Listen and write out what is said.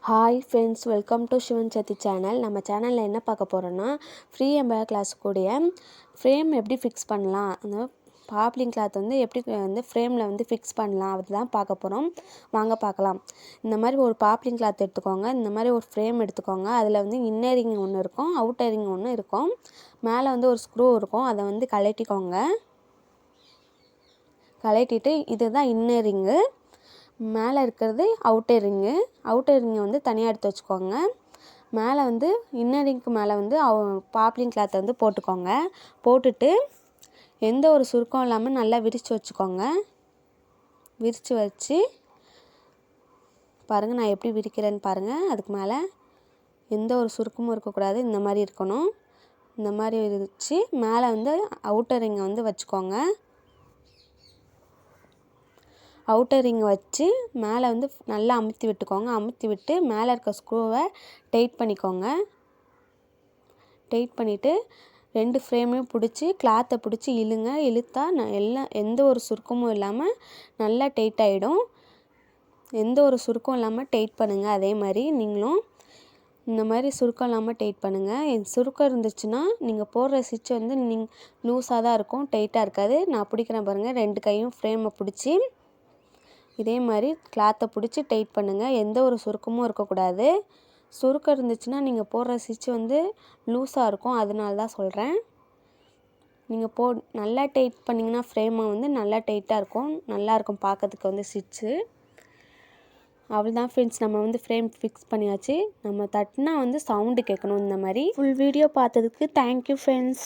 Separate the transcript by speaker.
Speaker 1: Hi friends, welcome to Sivan Sathi channel. நம்ம சேனலில் என்ன பார்க்க போகிறோன்னா, ஃப்ரீ எம்ப்ராய்டரி கிளாஸ் கூடிய ஃப்ரேம் எப்படி ஃபிக்ஸ் பண்ணலாம், அந்த பாப்லிங் கிளாத் வந்து எப்படி ஃப்ரேமில் ஃபிக்ஸ் பண்ணலாம் அதுதான் பார்க்க போகிறோம். வாங்க பார்க்கலாம். இந்த மாதிரி ஒரு பாப்லிங் கிளாத் எடுத்துக்கோங்க. இந்த மாதிரி ஒரு ஃப்ரேம் எடுத்துக்கோங்க. அதில் இன்னரிங் ஒன்று இருக்கும், அவுட்டரிங் ஒன்று இருக்கும். மேலே ஒரு ஸ்க்ரூ இருக்கும். அதை கழட்டிக்கோங்க. கழட்டிட்டு இதுதான் இன்னரிங்கு, மேலே இருக்கிறது அவுட்டர் ரிங்கை தனியாக எடுத்து வச்சுக்கோங்க. மேலே இன்னரிங்க்கு மேலே பாப்லிங் கிளாத்தை போட்டுக்கோங்க. போட்டுட்டு எந்த ஒரு சுருக்கம் இல்லாமல் நல்லா விரித்து வச்சுக்கோங்க. விரித்து வச்சு பாருங்கள், நான் எப்படி விரிக்கிறேன்னு பாருங்கள். அதுக்கு மேலே எந்த ஒரு சுருக்கமும் இருக்கக்கூடாது, இந்த மாதிரி இருக்கணும். இந்த மாதிரி விரித்து மேலே அவுட்டர் ரிங்கை வச்சுக்கோங்க. அவுட்டர் ரிங் வச்சு மேலே நல்லா அமுத்தி விட்டுக்கோங்க. அமுத்தி விட்டு மேலே இருக்க ஸ்க்ரூவை டைட் பண்ணிக்கோங்க. டைட் பண்ணிவிட்டு 2 ஃப்ரேமையும் பிடிச்சி கிளாத்தை பிடிச்சி இழுங்க. இழுத்தா எந்த ஒரு சுருக்கமும் இல்லாமல் நல்லா டைட் ஆகிடும். எந்த ஒரு சுருக்கம் இல்லாமல் டைட் பண்ணுங்கள். அதே மாதிரி நீங்களும் இந்த மாதிரி சுருக்கம் இல்லாமல் டைட் பண்ணுங்கள். சுருக்கம் இருந்துச்சுன்னா நீங்கள் போடுற ஸ்டிச் லூஸாக தான் இருக்கும், டைட்டாக இருக்காது. நான் பிடிக்கிறேன் பாருங்கள். 2 கையும் ஃப்ரேமை பிடிச்சி இதே மாதிரி கிளாத்தை பிடிச்சி டைட் பண்ணுங்கள். எந்த ஒரு சுருக்கமும் இருக்கக்கூடாது. சுருக்கம் இருந்துச்சுன்னா நீங்கள் போடுற ஸ்டிச் லூஸாக இருக்கும், அதனால தான் சொல்கிறேன். நீங்கள் நல்லா டைட் பண்ணிங்கன்னா ஃப்ரேமை நல்லா டைட்டாக இருக்கும், நல்லாயிருக்கும் பார்க்கறதுக்கு ஸ்டிச்சு. அவ்வளோதான் ஃப்ரெண்ட்ஸ், நம்ம ஃப்ரேம் ஃபிக்ஸ் பண்ணியாச்சு. நம்ம தட்டினா சவுண்டு கேட்கணும். இந்த மாதிரி ஃபுல் வீடியோ பார்த்ததுக்கு தேங்க்யூ ஃப்ரெண்ட்ஸ்.